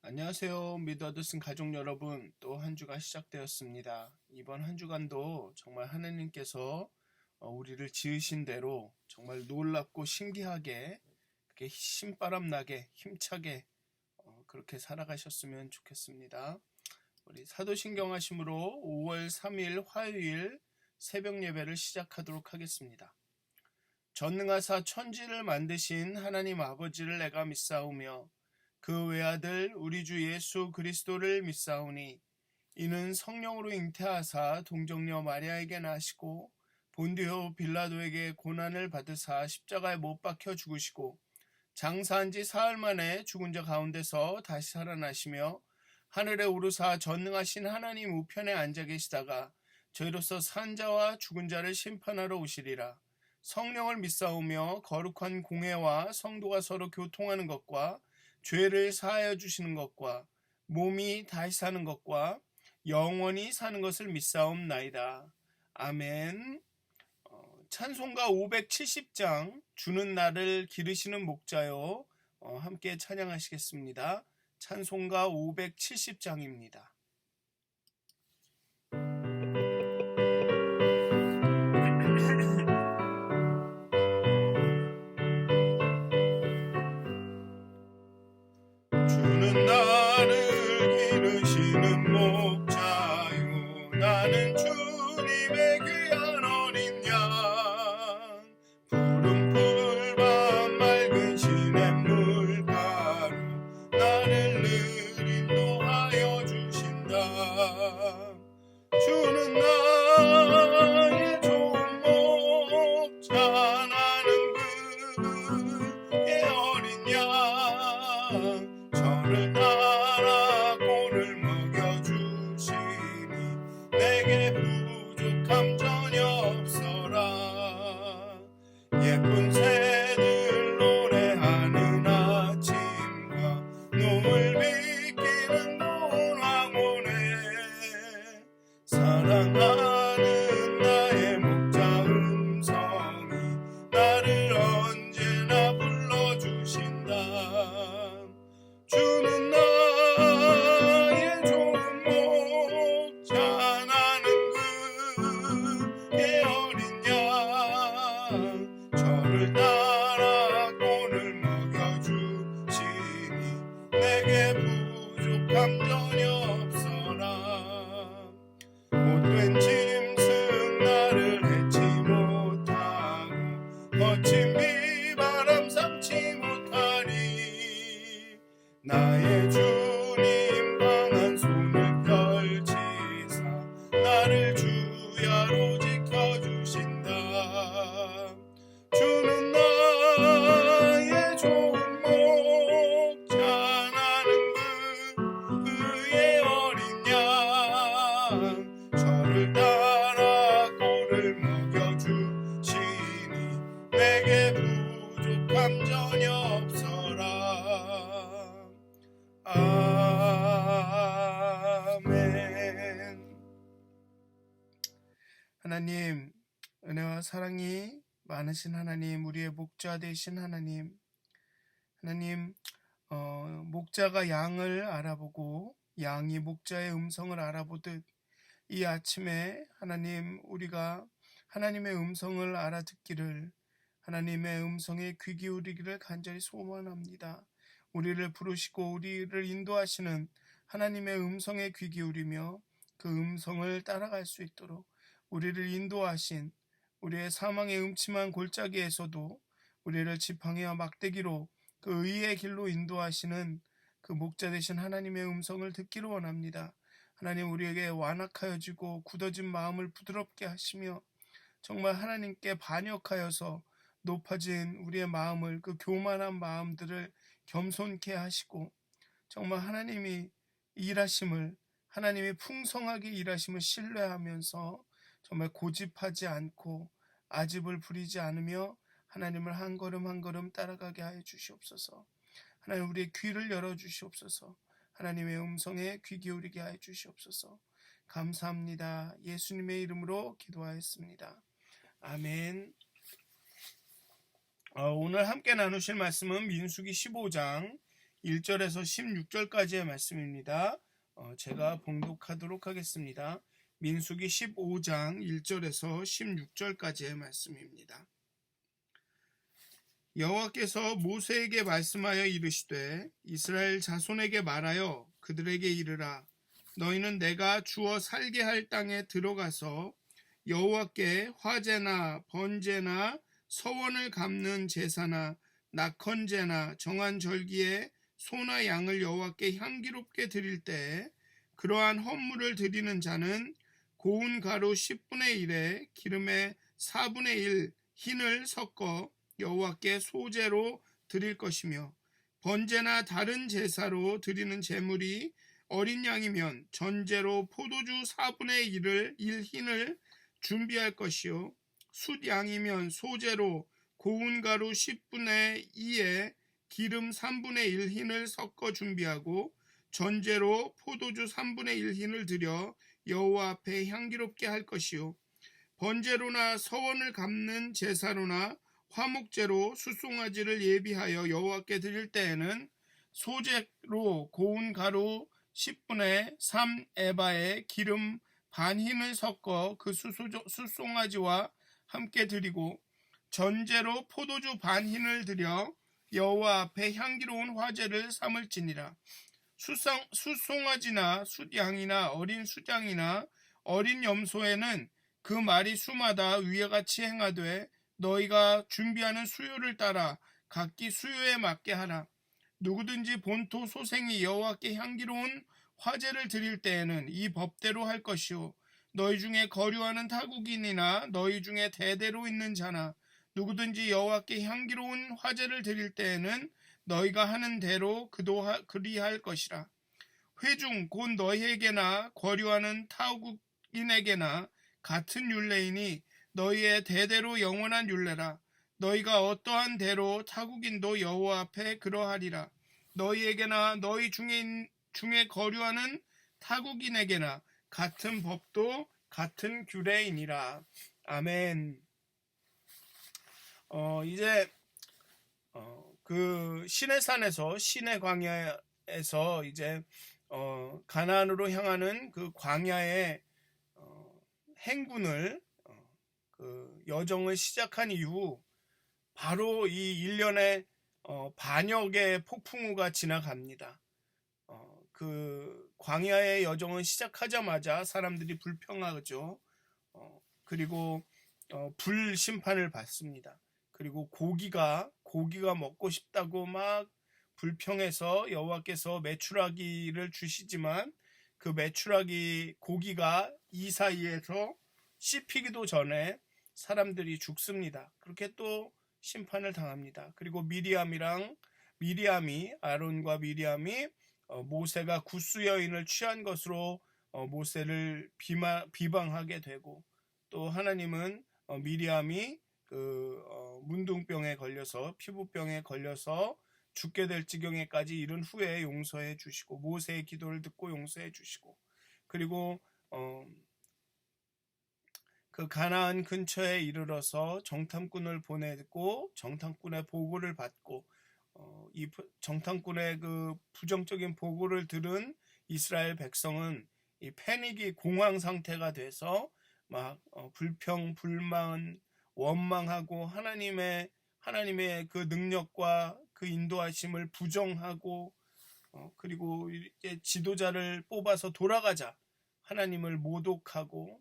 안녕하세요. 미드어드슨 가족 여러분. 또 한 주가 시작되었습니다. 이번 한 주간도 정말 하나님께서 우리를 지으신 대로 정말 놀랍고 신기하게 그렇게 신바람 나게 힘차게 그렇게 살아가셨으면 좋겠습니다. 우리 사도신경 하심으로 5월 3일 화요일 새벽 예배를 시작하도록 하겠습니다. 전능하사 천지를 만드신 하나님 아버지를 내가 믿사오며 그 외아들 우리 주 예수 그리스도를 믿사오니 이는 성령으로 잉태하사 동정녀 마리아에게 나시고 본디오 빌라도에게 고난을 받으사 십자가에 못 박혀 죽으시고 장사한 지 사흘 만에 죽은 자 가운데서 다시 살아나시며 하늘에 오르사 전능하신 하나님 우편에 앉아 계시다가 저희로서 산 자와 죽은 자를 심판하러 오시리라. 성령을 믿사오며 거룩한 공회와 성도가 서로 교통하는 것과 죄를 사하여 주시는 것과 몸이 다시 사는 것과 영원히 사는 것을 믿사옵나이다. 아멘. 찬송가 570장 주는 나를 기르시는 목자요. 함께 찬양하시겠습니다. 찬송가 570장입니다. 주는 나를 기르시는 목자요 나는 주님의 귀한 어린 양 푸른 풀밭 맑은 시냇 물가로 나를 늘 인도하여 주신다. 주는 나의 좋은 목자 나는 그의 어린 양 저를 따라 꼴을 먹여주시니 내게 부족함 전혀 없어라. 예쁜 새들 노래하는 아침과 노을 비키는 노을 황혼에 사랑하는 나의 목자 음성이 나를 언제나 불러주신다. 주는 나의 좋은 목자 나는 그의 어린 양 저를 따라 꼴을 먹여주시니 내게 부족함 전혀 없어라. 못된 짐승 나를 해치 못하고 거친 비바람 삼치 못하리. 나의 주님 강한 손을 펼치사 나를 주야로 지켜주신다. 주는 나의 좋은 목자 나는 그의 어린 양 저를 따라 꼴을 먹여주시니 내게 부족함 전혀 없어라. 아멘. 하나님, 은혜와 사랑이 많으신 하나님, 우리의 목자 되신 하나님, 목자가 양을 알아보고 양이 목자의 음성을 알아보듯 이 아침에 하나님, 우리가 하나님의 음성을 알아듣기를, 하나님의 음성에 귀 기울이기를 간절히 소원합니다. 우리를 부르시고 우리를 인도하시는 하나님의 음성에 귀 기울이며 그 음성을 따라갈 수 있도록 우리를 인도하신 우리의 사망의 음침한 골짜기에서도 우리를 지팡이와 막대기로 그 의의 길로 인도하시는 그 목자 되신 하나님의 음성을 듣기를 원합니다. 하나님, 우리에게 완악하여지고 굳어진 마음을 부드럽게 하시며 정말 하나님께 반역하여서 높아진 우리의 마음을, 그 교만한 마음들을 겸손케 하시고 정말 하나님이 일하심을, 하나님이 풍성하게 일하심을 신뢰하면서 정말 고집하지 않고 아집을 부리지 않으며 하나님을 한 걸음 한 걸음 따라가게 하여 주시옵소서. 하나님, 우리의 귀를 열어주시옵소서. 하나님의 음성에 귀 기울이게 하여 주시옵소서. 감사합니다. 예수님의 이름으로 기도하였습니다. 아멘. 오늘 함께 나누실 말씀은 민수기 15장 1절에서 16절까지의 말씀입니다. 제가 봉독하도록 하겠습니다. 민수기 15장 1절에서 16절까지의 말씀입니다. 여호와께서 모세에게 말씀하여 이르시되 이스라엘 자손에게 말하여 그들에게 이르라. 너희는 내가 주어 살게 할 땅에 들어가서 여호와께 화제나 번제나 서원을 갚는 제사나 낙헌제나 정한 절기에 소나 양을 여호와께 향기롭게 드릴 때에 그러한 헌물을 드리는 자는 고운 가루 10분의 1에 기름의 4분의 1 흰을 섞어 여호와께 소제로 드릴 것이며 번제나 다른 제사로 드리는 제물이 어린 양이면 전제로 포도주 4분의 1 흰을 준비할 것이요 숫 양이면 소제로 고운 가루 10분의 2에 기름 3분의 1 흰을 섞어 준비하고 전제로 포도주 3분의 1 흰을 드려 여호와 앞에 향기롭게 할 것이요 번제로나 서원을 갚는 제사로나 화목제로 숫송아지를 예비하여 여호와께 드릴 때에는 소제로 고운 가루 10분의 3 에바에 기름 반 흰을 섞어 그 숫송아지와 함께 드리고 전제로 포도주 반 흰을 드려 여호와 앞에 향기로운 화제를 삼을지니라. 숫송아지나 숫양이나 어린 숫양이나 어린 염소에는 그 마리 수마다 위와 같이 행하되 너희가 준비하는 수요를 따라 각기 수요에 맞게 하라. 누구든지 본토 소생이 여호와께 향기로운 화제를 드릴 때에는 이 법대로 할 것이요 너희 중에 거류하는 타국인이나 너희 중에 대대로 있는 자나 누구든지 여호와께 향기로운 화제를 드릴 때에는 너희가 하는 대로 그리할 것이라. 회중 곧 너희에게나 거류하는 타국인에게나 같은 율례이니 너희의 대대로 영원한 율례라. 너희가 어떠한 대로 타국인도 여호와 앞에 그러하리라. 너희에게나 너희 중에 거류하는 타국인에게나 같은 법도 같은 규례이니라. 아멘. 이제 그 시내산에서 시내 광야에서 이제 가나안으로 향하는 그 광야의 행군을 그 여정을 시작한 이후 바로 이 1년에 반여 개의 폭풍우가 지나갑니다. 그 광야의 여정을 시작하자마자 사람들이 불평하죠. 그리고 불 심판을 받습니다. 그리고 고기가 먹고 싶다고 막 불평해서 여호와께서 메추라기를 주시지만 그 메추라기 고기가 이 사이에서 씹히기도 전에 사람들이 죽습니다. 그렇게 또 심판을 당합니다. 그리고 아론과 미리암이 모세가 굿수 여인을 취한 것으로 모세를 비방하게 되고 또 하나님은 미리암이 그 문둥병에 걸려서 피부병에 걸려서 죽게 될 지경에까지 이른 후에 용서해 주시고 모세의 기도를 듣고 용서해 주시고 그리고 그 가나안 근처에 이르러서 정탐꾼을 보내고 정탐꾼의 보고를 받고 이 정탐꾼의 그 부정적인 보고를 들은 이스라엘 백성은 이 패닉이 공황 상태가 돼서 막 불평, 불만, 원망하고 하나님의 그 능력과 그 인도하심을 부정하고 그리고 이제 지도자를 뽑아서 돌아가자 하나님을 모독하고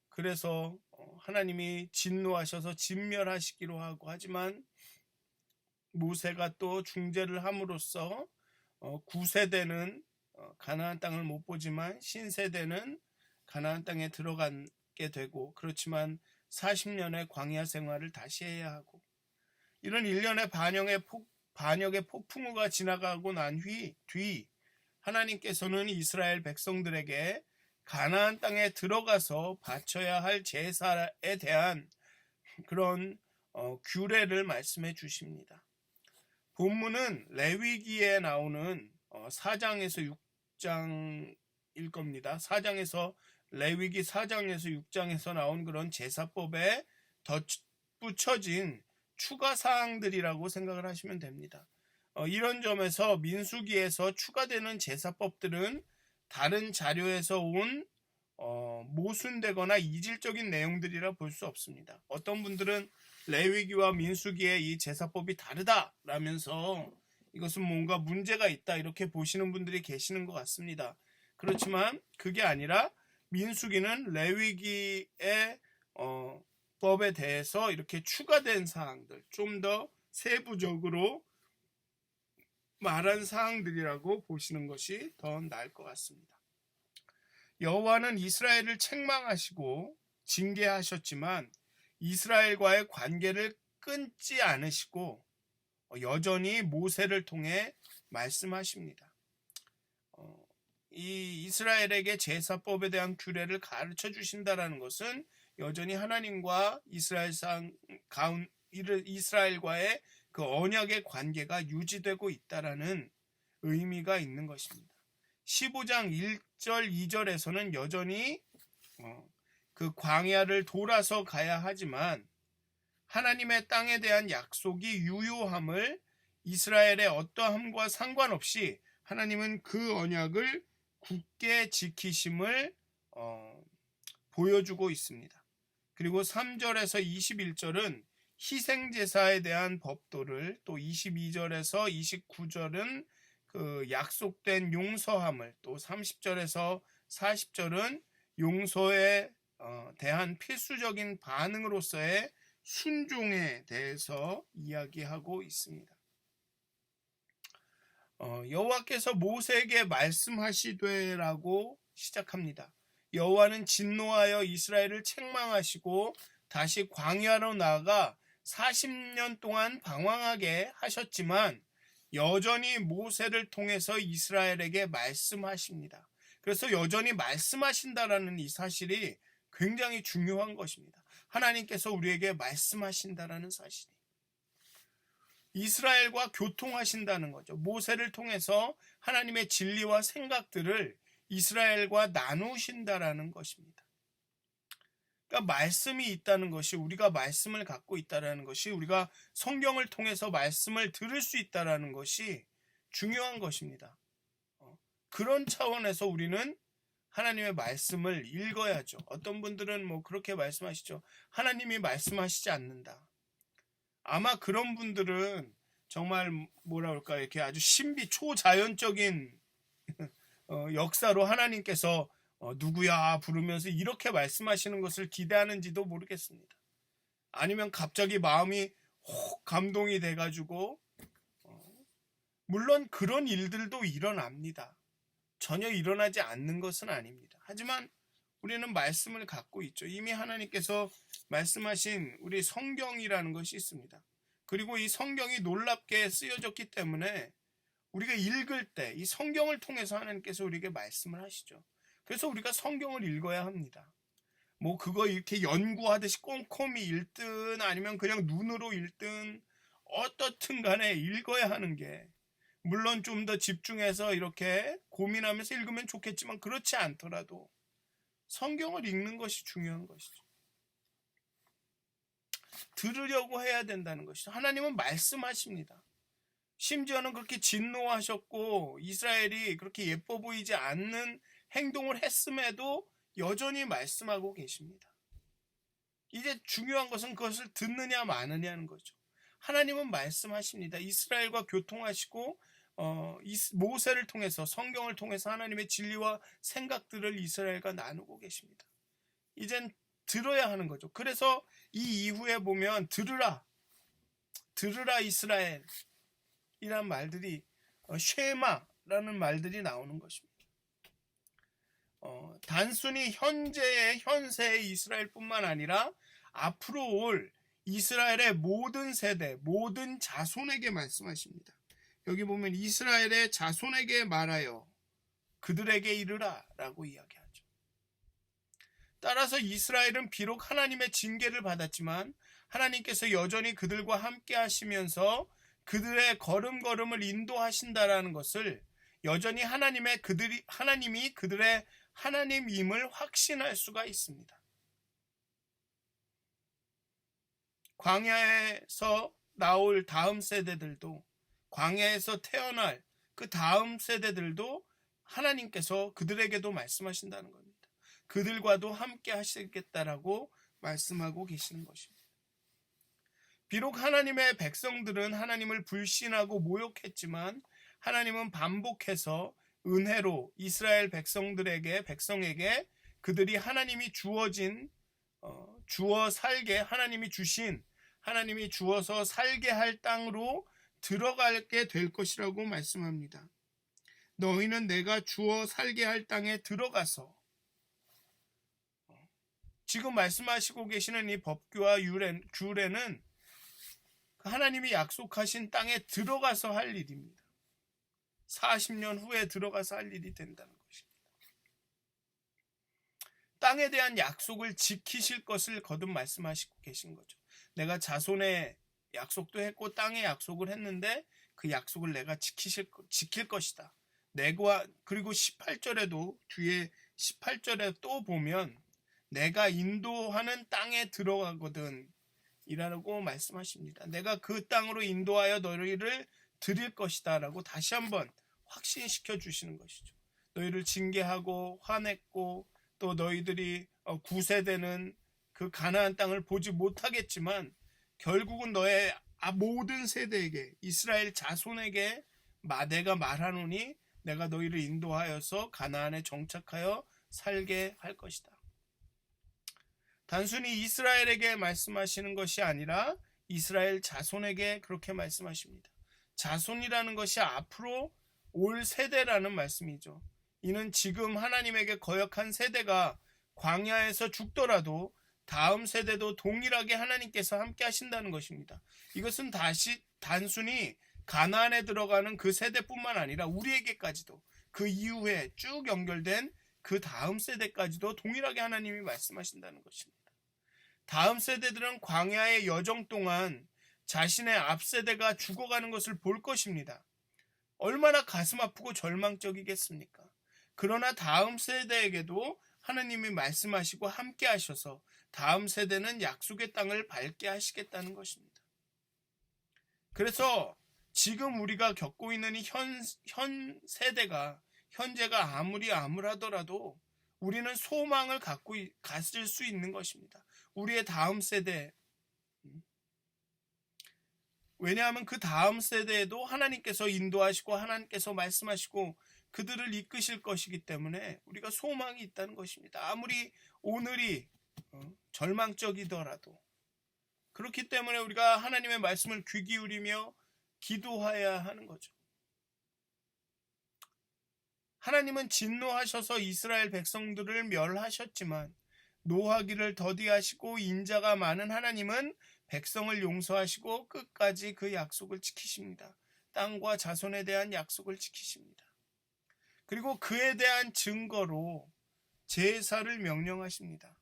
그래서 하나님이 진노하셔서 진멸하시기로 하고 하지만 모세가 또 중재를 함으로써 9세대는 가나안 땅을 못 보지만 신세대는 가나안 땅에 들어가게 되고 그렇지만 40년의 광야 생활을 다시 해야 하고 이런 1년의 반역의 폭풍우가 지나가고 난 뒤 하나님께서는 이스라엘 백성들에게 가나안 땅에 들어가서 바쳐야 할 제사에 대한 그런 규례를 말씀해 주십니다. 본문은 레위기에 나오는 4장에서 6장일 겁니다. 레위기 4장에서 6장에서 나온 그런 제사법에 덧붙여진 추가 사항들이라고 생각을 하시면 됩니다. 이런 점에서 민수기에서 추가되는 제사법들은 다른 자료에서 온 모순되거나 이질적인 내용들이라 볼 수 없습니다. 어떤 분들은 레위기와 민수기의 이 제사법이 다르다라면서 이것은 뭔가 문제가 있다 이렇게 보시는 분들이 계시는 것 같습니다. 그렇지만 그게 아니라 민수기는 레위기의 법에 대해서 이렇게 추가된 사항들, 좀 더 세부적으로 말한 사항들이라고 보시는 것이 더 나을 것 같습니다. 여호와는 이스라엘을 책망하시고 징계하셨지만 이스라엘과의 관계를 끊지 않으시고 여전히 모세를 통해 말씀하십니다. 이 이스라엘에게 제사법에 대한 규례를 가르쳐 주신다라는 것은 여전히 하나님과 이스라엘과의 그 언약의 관계가 유지되고 있다라는 의미가 있는 것입니다. 15장 1절 2절에서는 여전히 그 광야를 돌아서 가야 하지만 하나님의 땅에 대한 약속이 유효함을 이스라엘의 어떠함과 상관없이 하나님은 그 언약을 굳게 지키심을 보여주고 있습니다. 그리고 3절에서 21절은 희생제사에 대한 법도를, 또 22절에서 29절은 그 약속된 용서함을, 또 30절에서 40절은 용서에 대한 필수적인 반응으로서의 순종에 대해서 이야기하고 있습니다. 여호와께서 모세에게 말씀하시되라고 시작합니다. 여호와는 진노하여 이스라엘을 책망하시고 다시 광야로 나아가 40년 동안 방황하게 하셨지만 여전히 모세를 통해서 이스라엘에게 말씀하십니다. 그래서 여전히 말씀하신다라는 이 사실이 굉장히 중요한 것입니다. 하나님께서 우리에게 말씀하신다라는 사실이 이스라엘과 교통하신다는 거죠. 모세를 통해서 하나님의 진리와 생각들을 이스라엘과 나누신다라는 것입니다. 그러니까 말씀이 있다는 것이, 우리가 말씀을 갖고 있다는 것이, 우리가 성경을 통해서 말씀을 들을 수 있다는 것이 중요한 것입니다. 그런 차원에서 우리는 하나님의 말씀을 읽어야죠. 어떤 분들은 뭐 그렇게 말씀하시죠. 하나님이 말씀하시지 않는다. 아마 그런 분들은 정말 뭐라 그럴까, 이렇게 아주 신비 초자연적인 역사로 하나님께서 누구야 부르면서 이렇게 말씀하시는 것을 기대하는지도 모르겠습니다. 아니면 갑자기 마음이 혹 감동이 돼가지고 물론 그런 일들도 일어납니다. 전혀 일어나지 않는 것은 아닙니다. 하지만 우리는 말씀을 갖고 있죠. 이미 하나님께서 말씀하신 우리 성경이라는 것이 있습니다. 그리고 이 성경이 놀랍게 쓰여졌기 때문에 우리가 읽을 때 이 성경을 통해서 하나님께서 우리에게 말씀을 하시죠. 그래서 우리가 성경을 읽어야 합니다. 뭐 그거 이렇게 연구하듯이 꼼꼼히 읽든 아니면 그냥 눈으로 읽든 어떻든 간에 읽어야 하는 게, 물론 좀 더 집중해서 이렇게 고민하면서 읽으면 좋겠지만 그렇지 않더라도 성경을 읽는 것이 중요한 것이죠. 들으려고 해야 된다는 것이죠. 하나님은 말씀하십니다. 심지어는 그렇게 진노하셨고 이스라엘이 그렇게 예뻐 보이지 않는 행동을 했음에도 여전히 말씀하고 계십니다. 이제 중요한 것은 그것을 듣느냐 마느냐는 거죠. 하나님은 말씀하십니다. 이스라엘과 교통하시고 모세를 통해서, 성경을 통해서 하나님의 진리와 생각들을 이스라엘과 나누고 계십니다. 이젠 들어야 하는 거죠. 그래서 이 이후에 보면 들으라 이스라엘 이란 말들이 쉐마라는 말들이 나오는 것입니다. 단순히 현세의 이스라엘뿐만 아니라 앞으로 올 이스라엘의 모든 세대, 모든 자손에게 말씀하십니다. 여기 보면 이스라엘의 자손에게 말하여 그들에게 이르라 라고 이야기하죠. 따라서 이스라엘은 비록 하나님의 징계를 받았지만 하나님께서 여전히 그들과 함께 하시면서 그들의 걸음걸음을 인도하신다라는 것을, 여전히 하나님이 그들의 하나님임을 확신할 수가 있습니다. 광야에서 나올 다음 세대들도, 광야에서 태어날 그 다음 세대들도 하나님께서 그들에게도 말씀하신다는 겁니다. 그들과도 함께 하시겠다라고 말씀하고 계시는 것입니다. 비록 하나님의 백성들은 하나님을 불신하고 모욕했지만 하나님은 반복해서 은혜로 이스라엘 백성에게 그들이 하나님이 주어 살게 하나님이 주신 하나님이 주어서 살게 할 땅으로 들어가게 될 것이라고 말씀합니다. 너희는 내가 주어 살게 할 땅에 들어가서 지금 말씀하시고 계시는 이 법규와 규례는 하나님이 약속하신 땅에 들어가서 할 일입니다. 40년 후에 들어가서 할 일이 된다는 것입니다. 땅에 대한 약속을 지키실 것을 거듭 말씀하시고 계신 거죠. 내가 자손의 약속도 했고 땅의 약속을 했는데 그 약속을 내가 지킬 것이다. 그리고 18절에도 뒤에 18절에 또 보면 내가 인도하는 땅에 들어가거든 이라고 말씀하십니다. 내가 그 땅으로 인도하여 너희를 드릴 것이다 라고 다시 한번 확신시켜 주시는 것이죠. 너희를 징계하고 화냈고 또 너희들이 구세대는 그 가나안 땅을 보지 못하겠지만 결국은 너의 모든 세대에게 이스라엘 자손에게 내가 말하노니 내가 너희를 인도하여서 가나안에 정착하여 살게 할 것이다. 단순히 이스라엘에게 말씀하시는 것이 아니라 이스라엘 자손에게 그렇게 말씀하십니다. 자손이라는 것이 앞으로 올 세대라는 말씀이죠. 이는 지금 하나님에게 거역한 세대가 광야에서 죽더라도 다음 세대도 동일하게 하나님께서 함께 하신다는 것입니다. 이것은 단순히 가나안에 들어가는 그 세대뿐만 아니라 우리에게까지도 그 이후에 쭉 연결된 그 다음 세대까지도 동일하게 하나님이 말씀하신다는 것입니다. 다음 세대들은 광야의 여정 동안 자신의 앞 세대가 죽어가는 것을 볼 것입니다. 얼마나 가슴 아프고 절망적이겠습니까? 그러나 다음 세대에게도 하나님이 말씀하시고 함께 하셔서 다음 세대는 약속의 땅을 밟게 하시겠다는 것입니다. 그래서 지금 우리가 겪고 있는 이 현재가 아무리 암울하더라도 우리는 소망을 가질 수 있는 것입니다. 우리의 다음 세대, 왜냐하면 그 다음 세대에도 하나님께서 인도하시고 하나님께서 말씀하시고 그들을 이끄실 것이기 때문에 우리가 소망이 있다는 것입니다. 아무리 오늘이 절망적이더라도. 그렇기 때문에 우리가 하나님의 말씀을 귀 기울이며 기도해야 하는 거죠. 하나님은 진노하셔서 이스라엘 백성들을 멸하셨지만 노하기를 더디하시고 인자가 많은 하나님은 백성을 용서하시고 끝까지 그 약속을 지키십니다. 땅과 자손에 대한 약속을 지키십니다. 그리고 그에 대한 증거로 제사를 명령하십니다.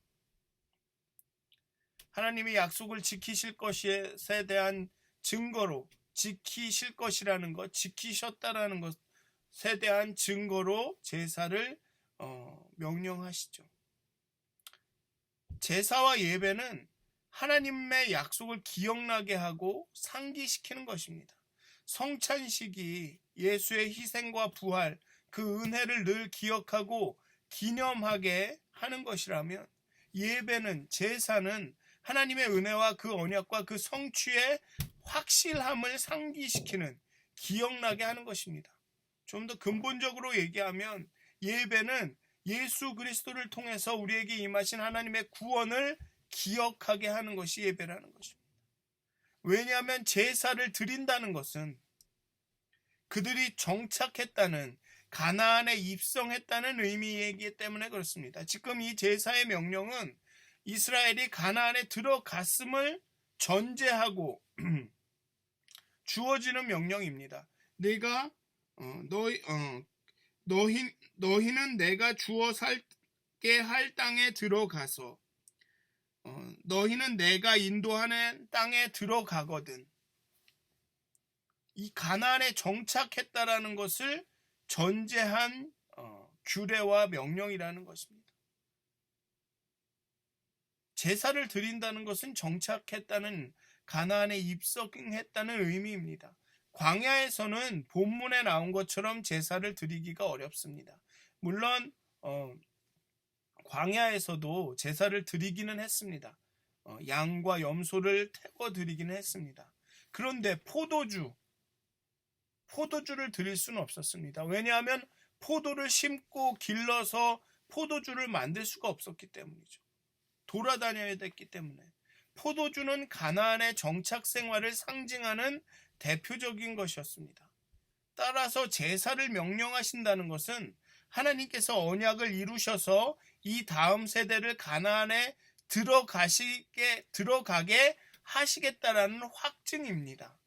하나님이 약속을 지키실 것에 대한 증거로 지키실 것이라는 것, 지키셨다라는 것에 대한 증거로 제사를 명령하시죠. 제사와 예배는 하나님의 약속을 기억나게 하고 상기시키는 것입니다. 성찬식이 예수의 희생과 부활, 그 은혜를 늘 기억하고 기념하게 하는 것이라면 예배는, 제사는 하나님의 은혜와 그 언약과 그 성취의 확실함을 상기시키는, 기억나게 하는 것입니다. 좀 더 근본적으로 얘기하면 예배는 예수 그리스도를 통해서 우리에게 임하신 하나님의 구원을 기억하게 하는 것이 예배라는 것입니다. 왜냐하면 제사를 드린다는 것은 그들이 정착했다는, 가나안에 입성했다는 의미이기 때문에 그렇습니다. 지금 이 제사의 명령은 이스라엘이 가나안에 들어갔음을 전제하고 주어지는 명령입니다. 너희는 내가 주어 살게 할 땅에 들어가서 너희는 내가 인도하는 땅에 들어가거든. 이 가나안에 정착했다라는 것을 전제한 규례와 명령이라는 것입니다. 제사를 드린다는 것은 정착했다는, 가나안에 입성했다는 의미입니다. 광야에서는 본문에 나온 것처럼 제사를 드리기가 어렵습니다. 물론 광야에서도 제사를 드리기는 했습니다. 양과 염소를 태워 드리기는 했습니다. 그런데 포도주를 드릴 수는 없었습니다. 왜냐하면 포도를 심고 길러서 포도주를 만들 수가 없었기 때문이죠. 돌아다녀야 됐기 때문에. 포도주는 가나안의 정착 생활을 상징하는 대표적인 것이었습니다. 따라서 제사를 명령하신다는 것은 하나님께서 언약을 이루셔서 이 다음 세대를 가나안에 들어가게 하시겠다라는 확증입니다.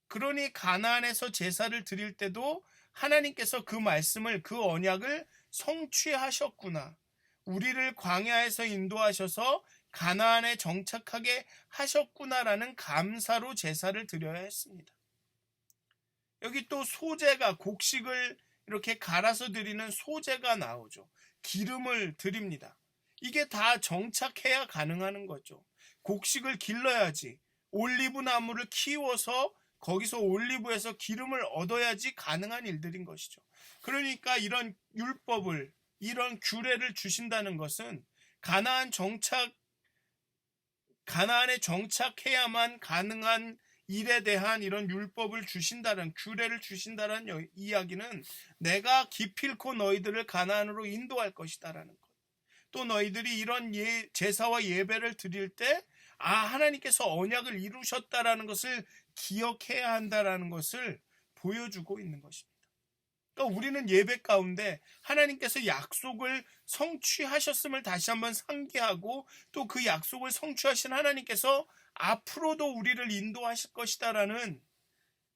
그러니 가나안에서 제사를 드릴 때도 하나님께서 그 말씀을, 그 언약을 성취하셨구나. 우리를 광야에서 인도하셔서 가나안에 정착하게 하셨구나라는 감사로 제사를 드려야 했습니다. 여기 또 소제가, 곡식을 이렇게 갈아서 드리는 소제가 나오죠. 기름을 드립니다. 이게 다 정착해야 가능한 거죠. 곡식을 길러야지, 올리브 나무를 키워서 거기서 올리브에서 기름을 얻어야지 가능한 일들인 것이죠. 그러니까 이런 율법을, 이런 규례를 주신다는 것은 가나안에 정착해야만 가능한 일에 대한 이런 율법을 주신다는, 규례를 주신다는 이야기는 내가 기필코 너희들을 가나안으로 인도할 것이다라는 것. 또 너희들이 이런 제사와 예배를 드릴 때 하나님께서 언약을 이루셨다라는 것을 기억해야 한다라는 것을 보여주고 있는 것입니다. 그러니까 우리는 예배 가운데 하나님께서 약속을 성취하셨음을 다시 한번 상기하고, 또 그 약속을 성취하신 하나님께서 앞으로도 우리를 인도하실 것이다라는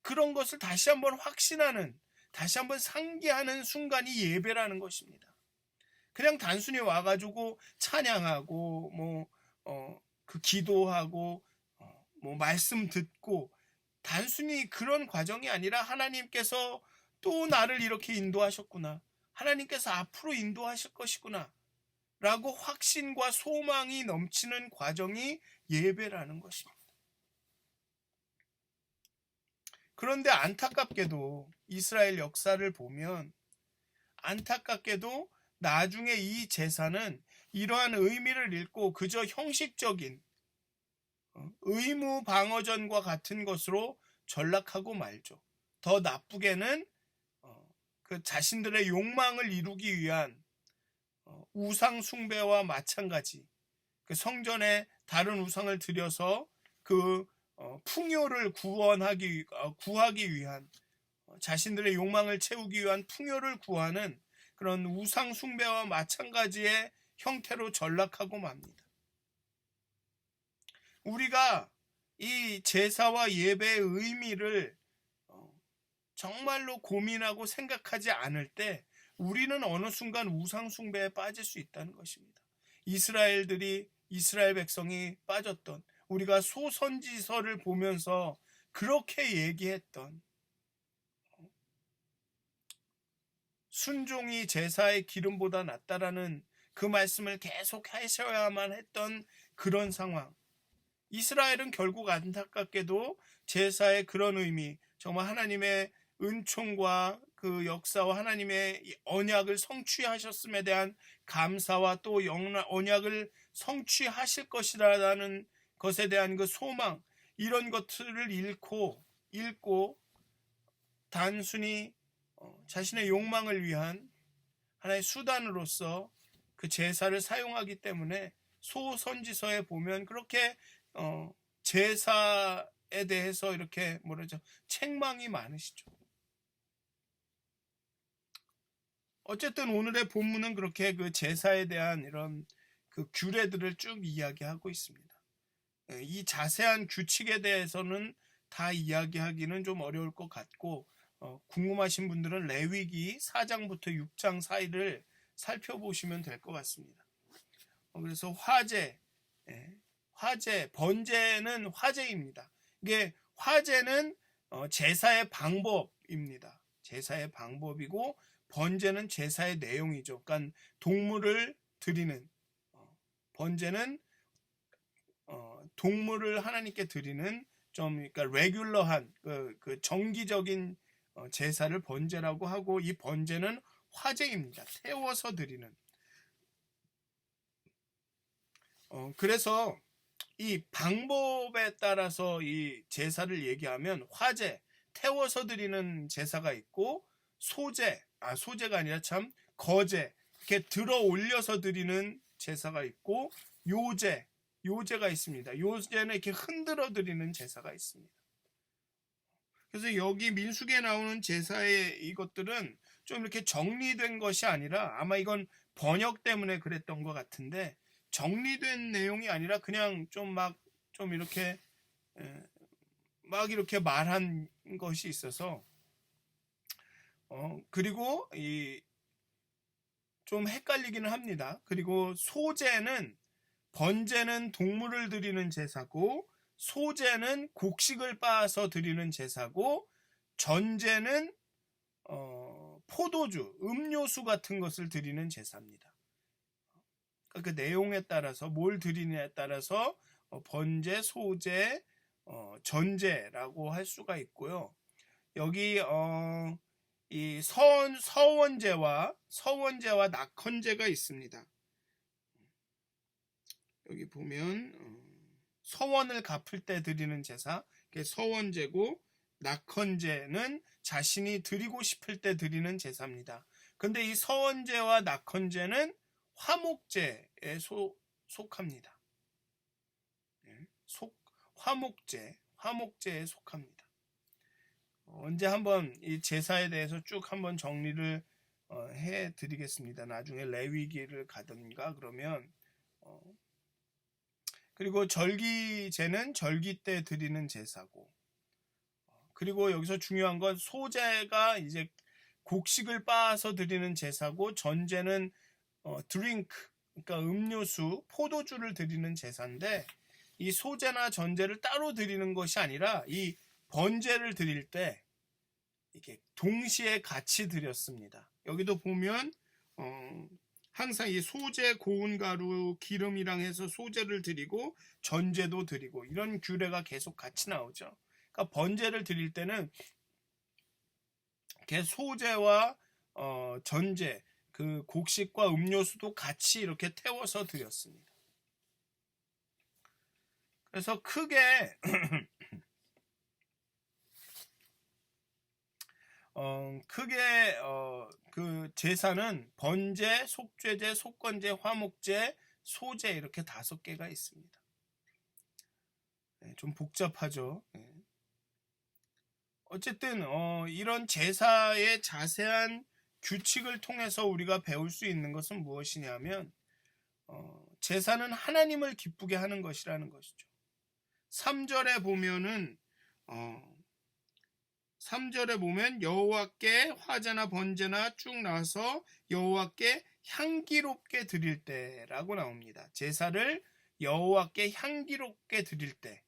그런 것을 다시 한번 확신하는, 다시 한번 상기하는 순간이 예배라는 것입니다. 그냥 단순히 와가지고 찬양하고 그 기도하고 말씀 듣고 단순히 그런 과정이 아니라 하나님께서 또 나를 이렇게 인도하셨구나, 하나님께서 앞으로 인도하실 것이구나 라고 확신과 소망이 넘치는 과정이 예배라는 것입니다. 그런데 안타깝게도 이스라엘 역사를 보면 안타깝게도 나중에 이 제사는 이러한 의미를 잃고 그저 형식적인 의무 방어전과 같은 것으로 전락하고 말죠. 더 나쁘게는 그 자신들의 욕망을 이루기 위한 우상 숭배와 마찬가지, 그 성전에 다른 우상을 들여서 그 풍요를 구하기 위한, 자신들의 욕망을 채우기 위한 풍요를 구하는 그런 우상 숭배와 마찬가지의 형태로 전락하고 맙니다. 우리가 이 제사와 예배의 의미를 정말로 고민하고 생각하지 않을 때 우리는 어느 순간 우상 숭배에 빠질 수 있다는 것입니다. 이스라엘 백성이 빠졌던, 우리가 소선지서를 보면서 그렇게 얘기했던, 순종이 제사의 기름보다 낫다라는 그 말씀을 계속 하셔야만 했던 그런 상황. 이스라엘은 결국 안타깝게도 제사의 그런 의미, 정말 하나님의 은총과 그 역사와 하나님의 언약을 성취하셨음에 대한 감사와 또 언약을 성취하실 것이라는 것에 대한 그 소망, 이런 것들을 잃고 단순히 자신의 욕망을 위한 하나의 수단으로서 그 제사를 사용하기 때문에 소선지서에 보면 그렇게 제사에 대해서 이렇게 책망이 많으시죠. 어쨌든 오늘의 본문은 그렇게 그 제사에 대한 이런 그 규례들을 쭉 이야기하고 있습니다. 이 자세한 규칙에 대해서는 다 이야기하기는 좀 어려울 것 같고, 궁금하신 분들은 레위기 4장부터 6장 사이를 살펴보시면 될 것 같습니다. 그래서 번제는 화제입니다. 이게 화제는 제사의 방법입니다. 제사의 방법이고, 번제는 제사의 내용이죠. 그러니까 동물을 드리는, 번제는 동물을 하나님께 드리는 좀 그러니까 레귤러한 그 정기적인 제사를 번제라고 하고, 이 번제는 화제입니다. 태워서 드리는. 그래서 이 방법에 따라서 이 제사를 얘기하면 화제, 태워서 드리는 제사가 있고, 소제가 아니라 참 거제, 이렇게 들어 올려서 드리는 제사가 있고, 요제가 있습니다. 요제는 이렇게 흔들어 드리는 제사가 있습니다. 그래서 여기 민수기에 나오는 제사의 이것들은 좀 이렇게 정리된 것이 아니라, 아마 이건 번역 때문에 그랬던 것 같은데, 정리된 내용이 아니라 그냥 좀 이렇게 막 이렇게 말한 것이 있어서, 그리고 좀 헷갈리기는 합니다. 그리고 번제는 동물을 드리는 제사고, 소제는 곡식을 빻아서 드리는 제사고, 전제는 포도주, 음료수 같은 것을 드리는 제사입니다. 그 내용에 따라서 뭘 드리느냐에 따라서 번제, 소제, 전제라고 할 수가 있고요. 여기 이 서원제와 낙헌제가 있습니다. 여기 보면 서원을 갚을 때 드리는 제사, 그게 서원제고, 낙헌제는 자신이 드리고 싶을 때 드리는 제사입니다. 근데 이 서원제와 낙헌제는 화목제에 속합니다. 화목제에 속합니다. 언제 한번 이 제사에 대해서 쭉 한번 정리를 해 드리겠습니다. 나중에 레위기를 가든가 그러면. 그리고 절기제는 절기 때 드리는 제사고, 그리고 여기서 중요한 건 소제가 이제 곡식을 빻아서 드리는 제사고, 전제는 드링크, 그러니까 음료수, 포도주를 드리는 제사인데, 이 소제나 전제를 따로 드리는 것이 아니라 이 번제를 드릴 때 이게 동시에 같이 드렸습니다. 여기도 보면 항상 이 소제, 고운 가루, 기름이랑 해서 소제를 드리고 전제도 드리고, 이런 규례가 계속 같이 나오죠. 그러니까 번제를 드릴 때는 소제와 전제, 그 곡식과 음료수도 같이 이렇게 태워서 드렸습니다. 그래서 크게 그 제사는 번제, 속죄제, 속건제, 화목제, 소제, 이렇게 5개가 있습니다. 좀 복잡하죠. 어쨌든 이런 제사의 자세한 규칙을 통해서 우리가 배울 수 있는 것은 무엇이냐면, 제사는 하나님을 기쁘게 하는 것이라는 것이죠. 3절에 보면 여호와께 화제나 번제나 쭉 나와서 여호와께 향기롭게 드릴 때라고 나옵니다. 제사를 여호와께 향기롭게 드릴 때,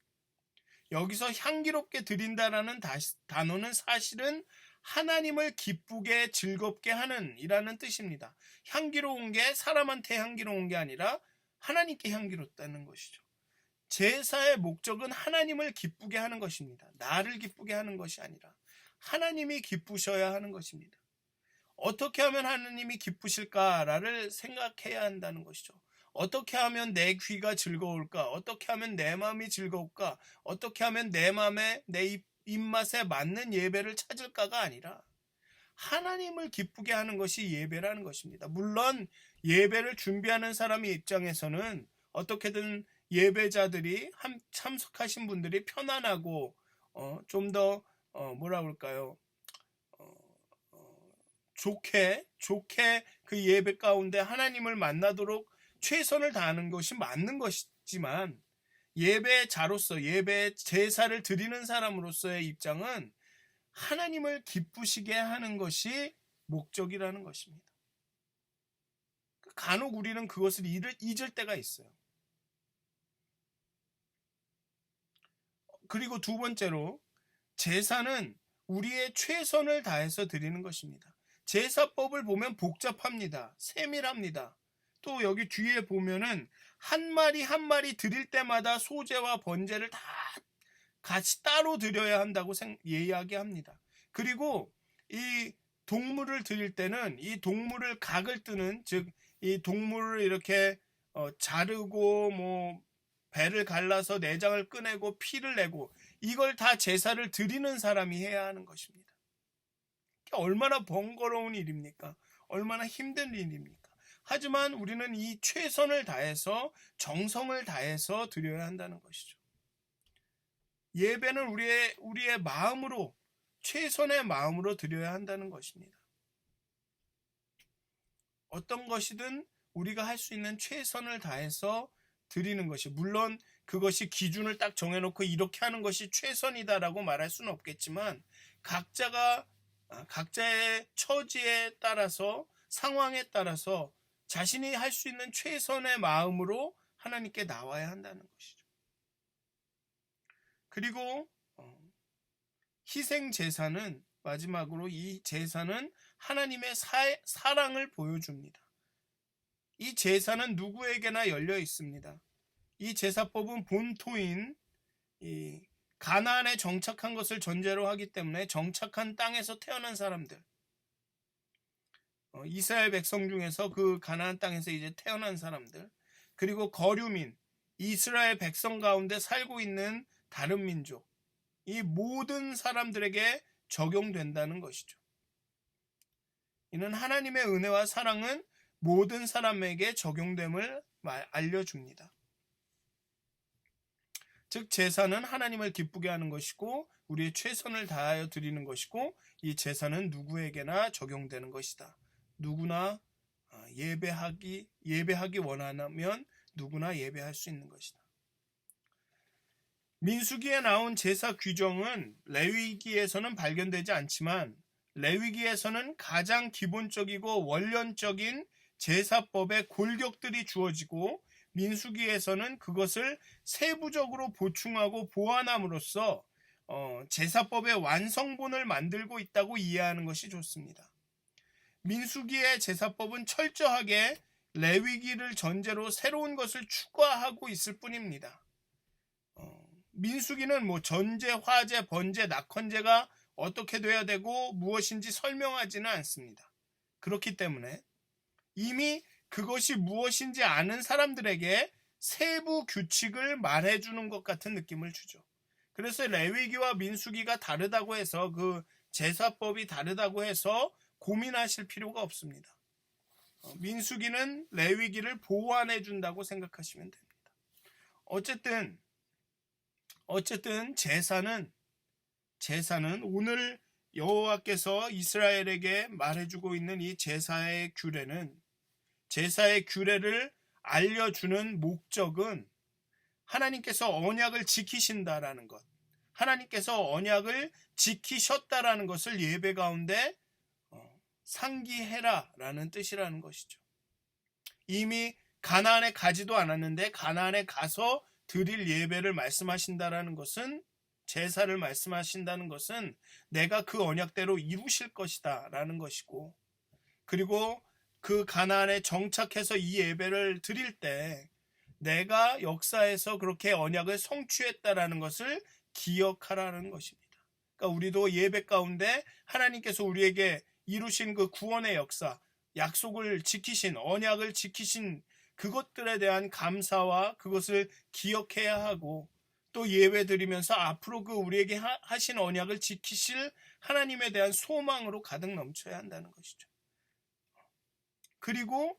여기서 향기롭게 드린다라는 단어는 사실은 하나님을 기쁘게 즐겁게 하는 이라는 뜻입니다. 향기로운 게 사람한테 향기로운 게 아니라 하나님께 향기롭다는 것이죠. 제사의 목적은 하나님을 기쁘게 하는 것입니다. 나를 기쁘게 하는 것이 아니라 하나님이 기쁘셔야 하는 것입니다. 어떻게 하면 하나님이 기쁘실까를 생각해야 한다는 것이죠. 어떻게 하면 내 귀가 즐거울까? 어떻게 하면 내 마음이 즐거울까? 어떻게 하면 내 마음에, 내 입맛에 맞는 예배를 찾을까가 아니라 하나님을 기쁘게 하는 것이 예배라는 것입니다. 물론 예배를 준비하는 사람의 입장에서는 어떻게든 예배자들이 참석하신 분들이 편안하고 좀 더 뭐라 그럴까요? 좋게 그 예배 가운데 하나님을 만나도록 최선을 다하는 것이 맞는 것이지만, 예배자로서 예배 제사를 드리는 사람으로서의 입장은 하나님을 기쁘시게 하는 것이 목적이라는 것입니다. 간혹 우리는 그것을 잊을 때가 있어요. 그리고 두 번째로, 제사는 우리의 최선을 다해서 드리는 것입니다. 제사법을 보면 복잡합니다. 세밀합니다. 또 여기 뒤에 보면은 한 마리 한 마리 드릴 때마다 소제와 번제를 다 같이 따로 드려야 한다고 이야기합니다. 그리고 이 동물을 드릴 때는 이 동물을 각을 뜨는, 즉 이 동물을 이렇게 자르고 뭐 배를 갈라서 내장을 꺼내고 피를 내고 이걸 다 제사를 드리는 사람이 해야 하는 것입니다. 얼마나 번거로운 일입니까? 얼마나 힘든 일입니까? 하지만 우리는 이 최선을 다해서 정성을 다해서 드려야 한다는 것이죠. 예배는 우리의 마음으로, 최선의 마음으로 드려야 한다는 것입니다. 어떤 것이든 우리가 할 수 있는 최선을 다해서 드리는 것이, 물론 그것이 기준을 딱 정해놓고 이렇게 하는 것이 최선이다라고 말할 수는 없겠지만 각자의 처지에 따라서, 상황에 따라서 자신이 할 수 있는 최선의 마음으로 하나님께 나와야 한다는 것이죠. 그리고 희생 제사는, 마지막으로 이 제사는 하나님의 사랑을 보여줍니다. 이 제사는 누구에게나 열려 있습니다. 이 제사법은 본토인 가나안에 정착한 것을 전제로 하기 때문에 정착한 땅에서 태어난 사람들, 이스라엘 백성 중에서 그 가나안 땅에서 이제 태어난 사람들, 그리고 거류민, 이스라엘 백성 가운데 살고 있는 다른 민족, 이 모든 사람들에게 적용된다는 것이죠. 이는 하나님의 은혜와 사랑은 모든 사람에게 적용됨을 알려줍니다. 즉 제사는 하나님을 기쁘게 하는 것이고 우리의 최선을 다하여 드리는 것이고, 이 제사는 누구에게나 적용되는 것이다. 누구나 예배하기 원하면 누구나 예배할 수 있는 것이다. 민수기에 나온 제사 규정은 레위기에서는 발견되지 않지만 레위기에서는 가장 기본적이고 원론적인 제사법의 골격들이 주어지고 민수기에서는 그것을 세부적으로 보충하고 보완함으로써 제사법의 완성본을 만들고 있다고 이해하는 것이 좋습니다. 민수기의 제사법은 철저하게 레위기를 전제로 새로운 것을 추가하고 있을 뿐입니다. 민수기는 뭐 전제, 화제, 번제, 낙헌제가 어떻게 돼야 되고 무엇인지 설명하지는 않습니다. 그렇기 때문에 이미 그것이 무엇인지 아는 사람들에게 세부 규칙을 말해주는 것 같은 느낌을 주죠. 그래서 레위기와 민수기가 다르다고 해서, 그 제사법이 다르다고 해서 고민하실 필요가 없습니다. 민수기는 레위기를 보완해 준다고 생각하시면 됩니다. 어쨌든 제사는 오늘 여호와께서 이스라엘에게 말해주고 있는 이 제사의 규례를 알려주는 목적은 하나님께서 언약을 지키신다라는 것, 하나님께서 언약을 지키셨다라는 것을 예배 가운데 상기해라라는 뜻이라는 것이죠. 이미 가나안에 가지도 않았는데 가나안에 가서 드릴 예배를 말씀하신다라는 것은, 제사를 말씀하신다는 것은 내가 그 언약대로 이루실 것이다 라는 것이고, 그리고 그 가나안에 정착해서 이 예배를 드릴 때 내가 역사에서 그렇게 언약을 성취했다라는 것을 기억하라는 것입니다. 그러니까 우리도 예배 가운데 하나님께서 우리에게 이루신 그 구원의 역사, 약속을 지키신, 언약을 지키신 그것들에 대한 감사와 그것을 기억해야 하고, 또 예배 드리면서 앞으로 그 우리에게 하신 언약을 지키실 하나님에 대한 소망으로 가득 넘쳐야 한다는 것이죠. 그리고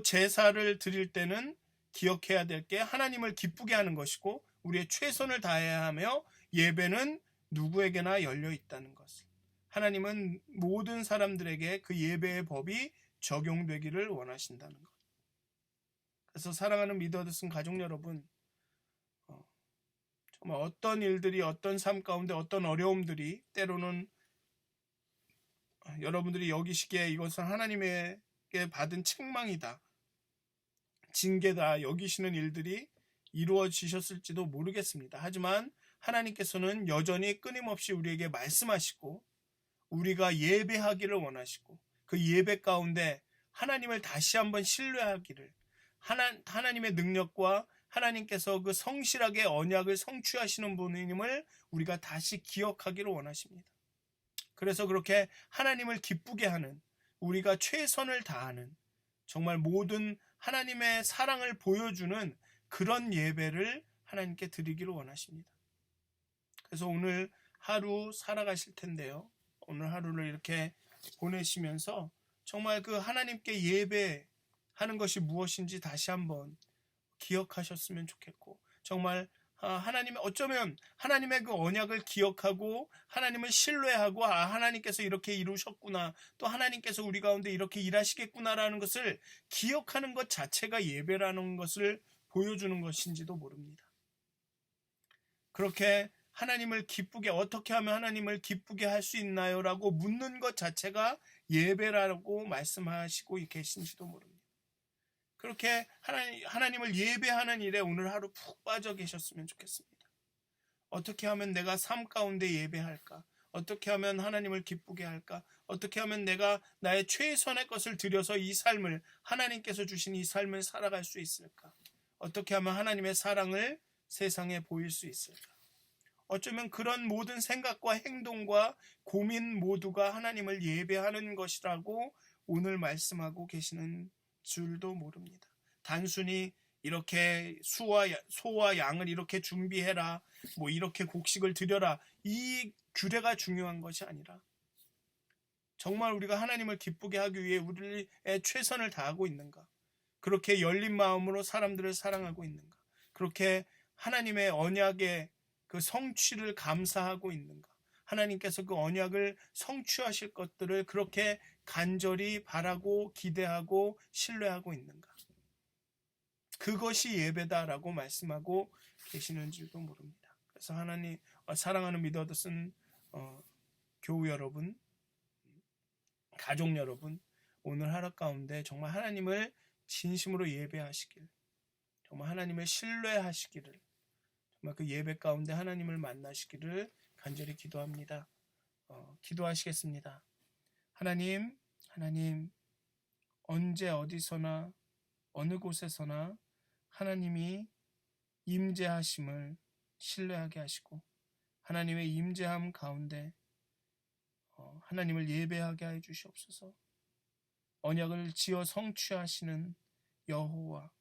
제사를 드릴 때는 기억해야 될 게 하나님을 기쁘게 하는 것이고 우리의 최선을 다해야 하며, 예배는 누구에게나 열려 있다는 것을, 하나님은 모든 사람들에게 그 예배의 법이 적용되기를 원하신다는 것. 그래서 사랑하는 믿어드슨 가족 여러분, 정말 어떤 일들이, 어떤 삶 가운데 어떤 어려움들이 때로는 여러분들이 여기시기에 이것은 하나님에게 받은 책망이다, 징계다 여기시는 일들이 이루어지셨을지도 모르겠습니다. 하지만 하나님께서는 여전히 끊임없이 우리에게 말씀하시고 우리가 예배하기를 원하시고, 그 예배 가운데 하나님을 다시 한번 신뢰하기를, 하나님의 능력과 하나님께서 그 성실하게 언약을 성취하시는 분임을 우리가 다시 기억하기를 원하십니다. 그래서 그렇게 하나님을 기쁘게 하는, 우리가 최선을 다하는, 정말 모든 하나님의 사랑을 보여주는 그런 예배를 하나님께 드리기를 원하십니다. 그래서 오늘 하루 살아가실 텐데요. 오늘 하루를 이렇게 보내시면서 정말 그 하나님께 예배하는 것이 무엇인지 다시 한번 기억하셨으면 좋겠고, 정말 어쩌면 하나님의 그 언약을 기억하고 하나님을 신뢰하고, 하나님께서 이렇게 이루셨구나, 또 하나님께서 우리 가운데 이렇게 일하시겠구나라는 것을 기억하는 것 자체가 예배라는 것을 보여주는 것인지도 모릅니다. 그렇게 하나님을 기쁘게, 어떻게 하면 하나님을 기쁘게 할 수 있나요? 라고 묻는 것 자체가 예배라고 말씀하시고 계신지도 모릅니다. 그렇게 하나님을 예배하는 일에 오늘 하루 푹 빠져 계셨으면 좋겠습니다. 어떻게 하면 내가 삶 가운데 예배할까? 어떻게 하면 하나님을 기쁘게 할까? 어떻게 하면 내가 나의 최선의 것을 들여서 이 삶을, 하나님께서 주신 이 삶을 살아갈 수 있을까? 어떻게 하면 하나님의 사랑을 세상에 보일 수 있을까? 어쩌면 그런 모든 생각과 행동과 고민 모두가 하나님을 예배하는 것이라고 오늘 말씀하고 계시는 줄도 모릅니다. 단순히 이렇게 소와 양을 이렇게 준비해라, 뭐 이렇게 곡식을 드려라, 이 규례가 중요한 것이 아니라 정말 우리가 하나님을 기쁘게 하기 위해 우리의 최선을 다하고 있는가? 그렇게 열린 마음으로 사람들을 사랑하고 있는가? 그렇게 하나님의 언약의 그 성취를 감사하고 있는가? 하나님께서 그 언약을 성취하실 것들을 그렇게 간절히 바라고 기대하고 신뢰하고 있는가? 그것이 예배다라고 말씀하고 계시는 줄도 모릅니다. 그래서 하나님, 사랑하는 미더드슨 교우 여러분, 가족 여러분, 오늘 하루 가운데 정말 하나님을 진심으로 예배하시길, 정말 하나님을 신뢰하시기를, 정말 그 예배 가운데 하나님을 만나시기를 간절히 기도합니다. 기도하시겠습니다. 하나님, 언제 어디서나 어느 곳에서나 하나님이 임재하심을 신뢰하게 하시고, 하나님의 임재함 가운데 하나님을 예배하게 해 주시옵소서. 언약을 지어 성취하시는 여호와,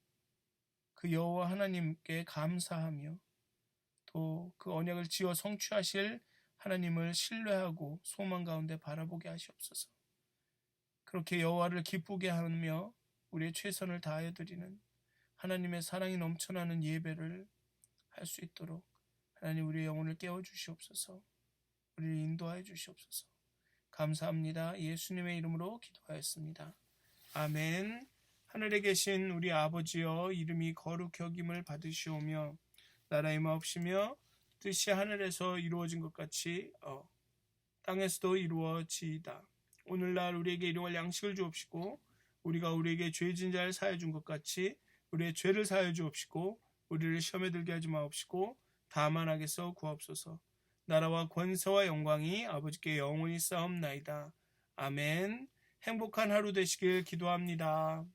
그 여호와 하나님께 감사하며 또 그 언약을 지어 성취하실 하나님을 신뢰하고 소망 가운데 바라보게 하시옵소서. 그렇게 여호와를 기쁘게 하며 우리의 최선을 다하여 드리는 하나님의 사랑이 넘쳐나는 예배를 할 수 있도록 하나님 우리의 영혼을 깨워주시옵소서. 우리를 인도하여 주시옵소서. 감사합니다. 예수님의 이름으로 기도하였습니다. 아멘. 하늘에 계신 우리 아버지여, 이름이 거룩히 여김을 받으시오며 나라의 마옵시며 뜻이 하늘에서 이루어진 것 같이 땅에서도 이루어지이다. 오늘날 우리에게 일용할 양식을 주옵시고, 우리가 우리에게 죄진 자를 사하여 준 것 같이 우리의 죄를 사하여 주옵시고, 우리를 시험에 들게 하지 마옵시고 다만 악에서 구하옵소서. 나라와 권세와 영광이 아버지께 영원히 쌓옵나이다. 아멘. 행복한 하루 되시길 기도합니다.